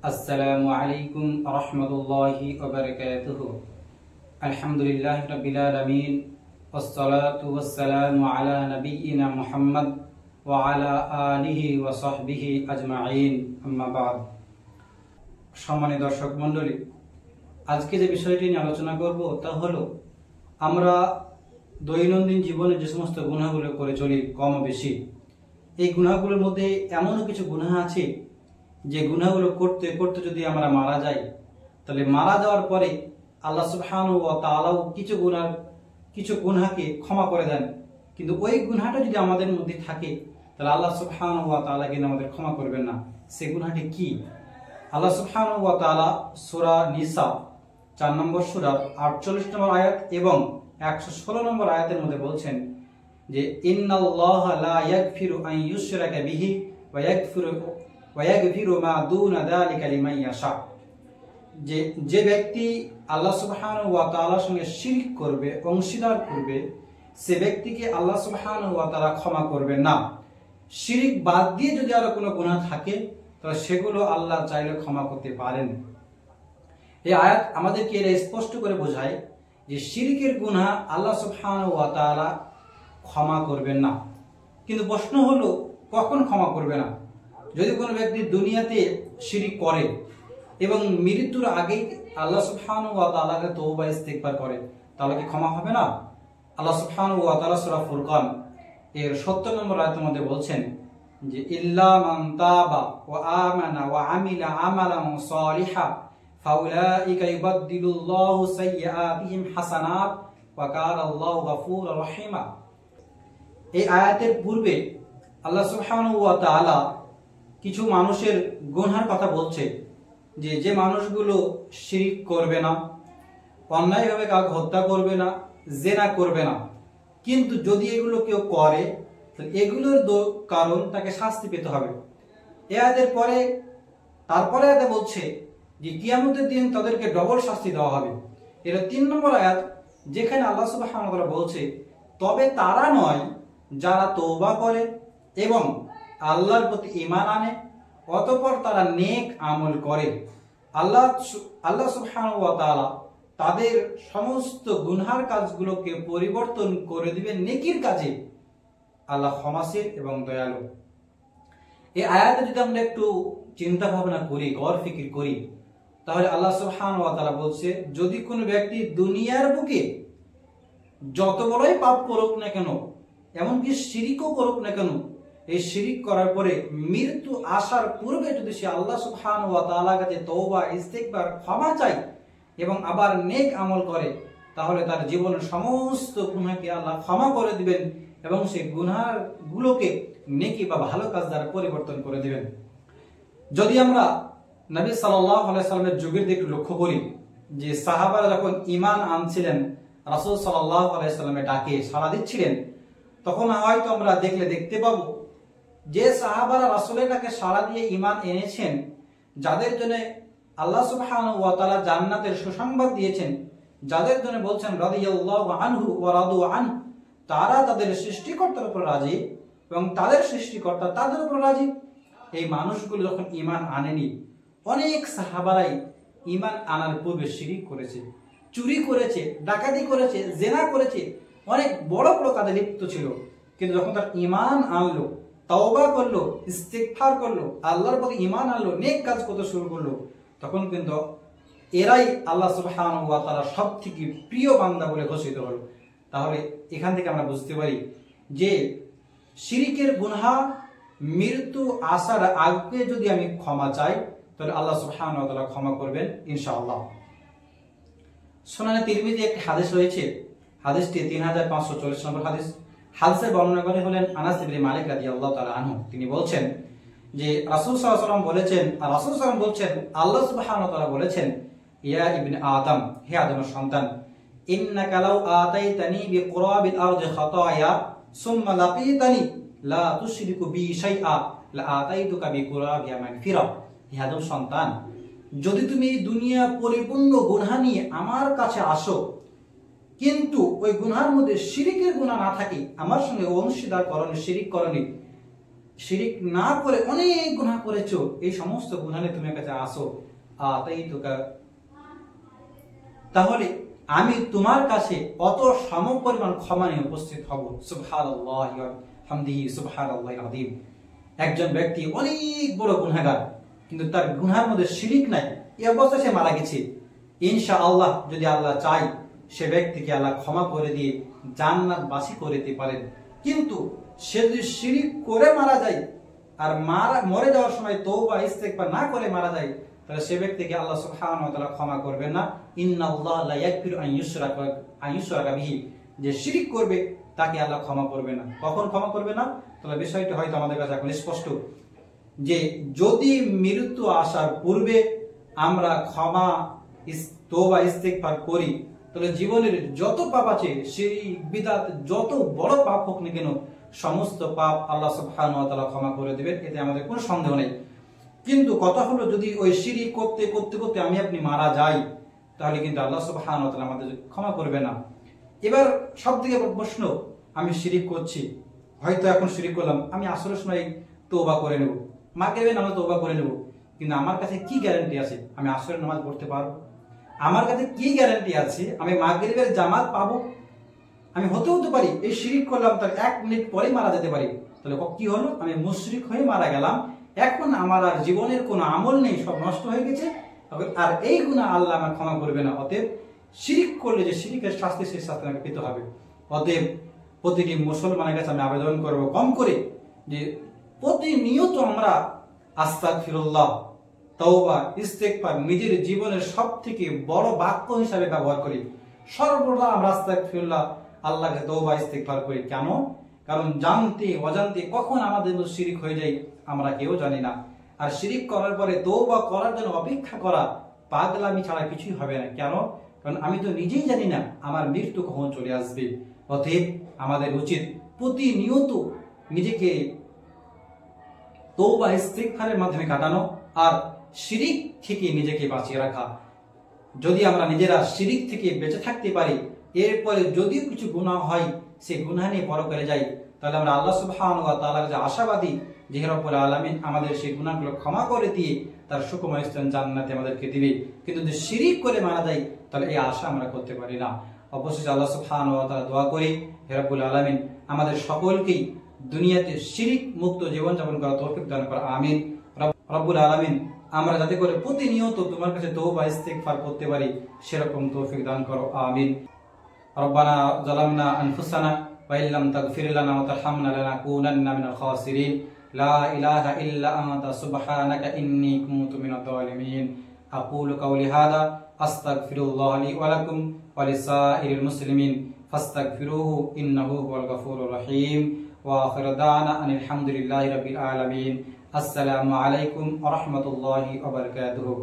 আসসালামু আলাইকুম রহমতুল্লাহি ওয়া বারাকাতুহু। আলহামদুলিল্লাহি রাব্বিল আলামিন ওয়াসসালাতু ওয়াসসালামু আলা নাবিয়িনা মুহাম্মদ ওয়া আলা আলিহি ওয়া সাহবিহি আজমাইন, আম্মা বাদ। সম্মানিত দর্শক মণ্ডলী, আজকে যে বিষয়টি নিয়ে আলোচনা করব তা হলো আমরা দৈনন্দিন জীবনে যে সমস্ত গুনাহগুলো করে চলি কম বেশি, এই গুনাহগুলোর মধ্যে এমনও কিছু গুনাহ আছে যে গুনাহগুলো করতে করতে যদি আমরা মারা যাই, তাহলে মারা যাওয়ার পরে আল্লাহ সুবহানাহু ওয়া তাআলাও কিছু গুনাহকে ক্ষমা করে দেন। কিন্তু ওই গুনাহটা যদি আমাদের মধ্যে থাকে তাহলে আল্লাহ সুবহানাহু ওয়া তাআলা কিন্তু আমাদের ক্ষমা করবেন না। সেই গুনাহটি কি? আল্লাহ সুবহানাহু ওয়া তাআলা সূরা নিসা 4 নম্বর সূরার 48 নম্বর আয়াত এবং 116 নম্বর আয়াতের মধ্যে বলছেন যে ইন্নাল্লাহা লা ইয়াগফিরু আন ইউশরাকা বিহি ওয়া ইয়াগফিরু মা দুনা যালিকা লিমান ইয়াশা। যে ব্যক্তি আল্লাহ সুবহানাহু ওয়া তাআলার সঙ্গে শিরক করবে, অংশীদার করবে, সে ব্যক্তিকে আল্লাহ সুবহানাহু ওয়া তাআলা ক্ষমা করবেন না। শিরক বাদ দিয়ে যদি আরো কোনো গুনাহ থাকে তাহলে সেগুলো আল্লাহ চাইলে ক্ষমা করতে পারেন। এই আয়াত আমাদেরকে এটা স্পষ্ট করে বোঝায় যে শিরকের গুনাহ আল্লাহ সুবহানাহু ওয়া তাআলা ক্ষমা করবেন না। কিন্তু প্রশ্ন হলো কখন ক্ষমা করবে না? যদি কোনো ব্যক্তি দুনিয়াতে শিরক করে এবং মৃত্যুর আগেই আল্লাহ সুবহানাহু ওয়া তাআলাকে তওবা ইস্তিগফার করে, তাহলে কি ক্ষমা হবে না? আল্লাহ সুবহানাহু ওয়া তাআলা সূরা ফুরকান এর 70 নম্বর আয়াতের মধ্যে বলছেন যে ইল্লা মান তাবা ওয়া আমানা ওয়া আমিলা আমালান সালিহা ফাউলাইকা ইউবাদদিলুল্লাহু সাইয়্যাতিহিম হাসানাত ওয়া কানা আল্লাহু গফুরুর রহিমা। এই আয়াতের পূর্বে আল্লাহ সুবহানাহু ওয়া তাআলা কিছু মানুষের গুনাহের কথা বলছে যে মানুষগুলো শিরক করবে না, অন্যায়ভাবে কাউকে হত্যা করবে না, জিনা করবে না, কিন্তু যদি এগুলো কেউ করে তাহলে এগুলোর কারণ তাকে শাস্তি পেতে হবে। এই আয়াতের পরে তারপরে আয়াতে বলছে যে কিয়ামতের দিন তাদেরকে ডবল শাস্তি দেওয়া হবে। এটা 3 নম্বর আয়াত, যেখানে আল্লাহ সুবহানাহু ওয়া তাআলা বলছে তবে তারা নয় যারা তওবা করে এবং আল্লাহর প্রতি ঈমান আনে, অতঃপর তারা নেক আমল করে। আল্লাহ সুবহানাহু ওয়া তাআলা তাদের সমস্ত গুনহার কাজগুলোকে পরিবর্তন করে দিবেন নেকির কাজে। আল্লাহ ক্ষমাশীল এবং দয়ালু। এই আয়াতে যদি আমরা একটু চিন্তা ভাবনা করি, গৌর ফিকির করি, তাহলে আল্লাহ সুবহানাহু ওয়া তাআলা বলছে যদি কোনো ব্যক্তি দুনিয়ার বুকে যত বড়ই পাপ করুক না কেন, এমনকি শিরকও করুক না কেন, এই শিরক করার পরে মৃত্যু আসার পূর্বে যদি সে আল্লাহ সুবহানাহু ওয়া তাআলার কাছে তওবা ইস্তিগফার ক্ষমা চায় এবং আবার নেক আমল করে, তাহলে তার জীবনের সমস্ত গুনাহকে আল্লাহ ক্ষমা করে দিবেন এবং সেই গুনাহগুলোকে নেকি বা ভালো কাজ দ্বারা পরিবর্তন করে দিবেন। যদি আমরা নবী সাল্লাল্লাহু আলাইহি সাল্লামের যুগের দিকে লক্ষ্য করি, যে সাহাবারা যখন ঈমান আনছিলেন, রাসূল সাল্লাল্লাহু আলাইহি সাল্লামের ডাকে সাড়া দিচ্ছিলেন, তখন হয়তো আমরা দেখতে পাবো যে সাহাবারা রাসূলের ডাকে সাড়া দিয়ে ঈমান এনেছেন, যাদের জন্য আল্লাহ সুবহানাহু ওয়া তাআলা জান্নাতের সুসংবাদ দিয়েছেন, যাদের জন্য বলছেন রাদিয়াল্লাহু আনহু ওয়া রাদু আনহু, তারা তাদের সৃষ্টিকর্তার উপর রাজি এবং তাদের সৃষ্টিকর্তা তাদের উপর রাজি। এই মানুষগুলো যখন ঈমান আনেনি, অনেক সাহাবারাই ঈমান আনার পূর্বে শিরক করেছে, চুরি করেছে, ডাকাতি করেছে, জিনা করেছে, অনেক বড় বড় কাজে লিপ্ত ছিল। কিন্তু যখন তার ঈমান আনলো, তওবা করলো, ইস্তিগফার করলো, আল্লাহর প্রতি ঈমান আনলো, নেক কাজ করতে শুরু করলো, তখন কিন্তু এরাই আল্লাহ সুবহানাহু ওয়া তাআলার সবথেকে প্রিয় বান্দা বলে ঘোষিত হলো। তাহলে এখান থেকে আমরা বুঝতে পারি যে শিরকের গুনাহ মৃত্যু আসার আগে যদি আমি ক্ষমা চাই তাহলে আল্লাহ সুবহানাহু ওয়া তাআলা ক্ষমা করবেন ইনশাআল্লাহ। সুনানে তিরমিজি একটি হাদিস রয়েছে, হাদিসটি 3540 নম্বর হাদিস। হাদিসের বর্ণনাকারী হলেন আনাস ইবনে মালিক রাদিয়াল্লাহু তাআলা আনহু। তিনি বলছেন যে রাসূল সাল্লাল্লাহু আলাইহি ওয়াসাল্লাম বলেছেন, রাসূল সাল্লাল্লাহু আলাইহি ওয়াসাল্লাম বলছেন, আল্লাহ সুবহানাহু ওয়া তাআলা বলেছেন, ইয়া ইবনে আদম, হে আদমের সন্তান, ইন্নাকা লাউ আতাইতানি বিকুরাবিল আরদি খাতায়া সুম্মা লাকিতানি লা তুশরিকু বি শাইআ লা আতাইতুকা বিকুরাবিহা মাগফিরা। হে আদম সন্তান, যদি তুমি দুনিয়া পরিপূর্ণ গুনাহ নিয়ে আমার কাছে আসো, কিন্তু ওই গুনাহের মধ্যে শিরকের গুনাহ না থাকে, আমার সঙ্গে অংশীদার করনি, শিরক করনি, শিরিক না করে অনেক গুনাহ করেছো, এই সমস্ত গুনাহ নিয়ে তুমি কাছে আসো, আতাইতুকা, তাহলে আমি তোমার কাছে অত সম পরিমাণ ক্ষমা নিয়ে উপস্থিত হব। সুবহানাল্লাহি ওয়া হামদিহি সুবহানাল্লাহিল আযীম। একজন ব্যক্তি অনেক বড় গুনাহগার, কিন্তু তার গুনাহের মধ্যে শিরিক নাই, এই অবস্থায় সে মারা গেছে। ইনশাআল্লাহ যদি আল্লাহ চাই, সে ব্যক্তিকে আল্লাহ ক্ষমা করে দিয়ে জান্নাতবাসী করে দিতে পারেন। কিন্তু সে যদি শিরিক করে মারা যায় আর মরে যাওয়ার সময় তওবা ইস্তেগফার না করে মারা যায়, তাহলে সে ব্যক্তিকে আল্লাহ সুবহানাহু ওয়া তাআলা ক্ষমা করবেন না। ইন্নাল্লাহা লা ইয়াগফিরু আন ইউশরাকা বিহি, যে শিরিক করবে তাকে আল্লাহ ক্ষমা করবে না। কখন ক্ষমা করবে না? তাহলে বিষয়টি হয়তো আমাদের কাছে এখন স্পষ্ট, যে যদি মৃত্যু আসার পূর্বে আমরা ক্ষমা তওবা ইস্তেগফার করি, তাহলে জীবনের যত পাপ আছে, শিরক বিদআত যত বড় পাপ হোক না কেন, সমস্ত পাপ আল্লাহ সুবহানাহু ওয়া তাআলা ক্ষমা করে দিবেন, এতে আমাদের কোনো সন্দেহ নেই। কিন্তু কথা হলো, যদি ওই শিরিক করতে করতে করতে আমি আপনি মারা যাই, তাহলে কিন্তু আল্লাহ সুবহানাহু ওয়া তাআলা আমাদের ক্ষমা করবে না। এবার সবথেকে বড় প্রশ্ন, আমি শিরিক করছি, হয়তো এখন শিরিক করলাম, আমি আসরের সময় তওবা করে নেব, মাগরিবের নামাজ তওবা করে নেব, কিন্তু আমার কাছে কি গ্যারান্টি আছে আমি আসরের নামাজ পড়তে পারবো? আমার কাছে কি গ্যারান্টি আছে আমি মাগরিবের জামাত পাবো? আমি হতে পারি এই শিরিক করলাম, তার 1 মিনিট পরে মারা যেতে পারি। তাহলে কি হলো? আমি মুশরিক হয়ে মারা গেলাম। এখন আমার আর জীবনের কোনো আমল নেই, সব নষ্ট হয়ে গেছে, আর এই গুনাহ আল্লাহ আমার ক্ষমা করবে না। অতএব শিরিক করলে যে শিরিকের শাস্তি, সেই শাস্তি আমাকে পেতে হবে। অতএব প্রতিটি মুসলমানের কাছে আমি আবেদন করব, কম করে যে প্রতিনিয়ত আমরা আস্তাগফিরুল্লাহ, তওবা, ইস্তেগফার নিজের জীবনের সবথেকে বড় বাক্য হিসাবে ব্যবহার করি। সর্বদা আমরা আস্তাগফিরুল্লাহ, আল্লাহকে তওবা ইস্তেগফার করি। কেন? কারণ জানতে অজান্তে কখন আমাদের শিরিক হয়ে যায় আমরা কেউ জানি না। আর শিরিক করার পরে তওবা করার জন্য অপেক্ষা করা পাগলামি ছাড়া কিছুই হবে না। কেন? কারণ আমি তো নিজেই জানি না আমার মৃত্যু কখন চলে আসবে। অতএব আমাদের উচিত প্রতিনিয়ত নিজেকে তওবা ইস্তেগফারের মাধ্যমে কাটানো আর শিরিক থেকে নিজেকে বাঁচিয়ে রাখা। যদি আমরা নিজেরা শিরিক থেকে বেঁচে থাকতে পারি, এরপরে যদিও কিছু গুনাহ হয়, সেই গুনাহ নিয়ে পরকালে যাই, তাহলে আমরা আল্লাহ সুবহানাহু ওয়া তাআলার কাছে আশাবাদী যে রব্বুল আলামিন আমাদের সেই গুনাহগুলো ক্ষমা করে দিয়ে তার সুখময় স্থান জান্নাতে আমাদেরকে দিবে। কিন্তু যদি শিরিক করে মারা যায়, তাহলে এই আশা আমরা করতে পারি না। অবশ্যই আল্লাহ সুবহানাহু ওয়া তাআলা দোয়া করি, হে রব্বুল আলামিন আমাদের সকলকেই দুনিয়াতে শিরিক মুক্ত জীবন যাপন করার তৌফিক দান করো, আমিন। রব্বুল আলামিন আমরা যাতে করে প্রতিনিয়ত তোমার কাছে তওবা ইস্তেগফার করতে পারি, সেরকম তৌফিক দান করো, আমিন। রব্বানা যালামনা আনফুসানা ওয়া ইল্লাম তাগফির লানা ওয়া তারহামনা লানাকুনান্না মিনাল খাসিরিন। লা ইলাহা ইল্লা আনতা সুবহানাকা ইন্নী কুনতু মিনাজ জালিমিন। আকুলু কাওলি হাযা আস্তাগফিরুল্লাহ লি ওয়া লাকুম ওয়া লিসাইরিল মুসলিমিন ফাস্তাগফিরুহু ইন্নাহু হুয়াল গফুরুর রহিম। ওয়া আখিরু দা'ওয়ানা আনিল হামদুলিল্লাহি রাব্বিল আলামিন। আসসালামু আলাইকুম ওয়া রাহমাতুল্লাহি ওয়া বারাকাতুহু।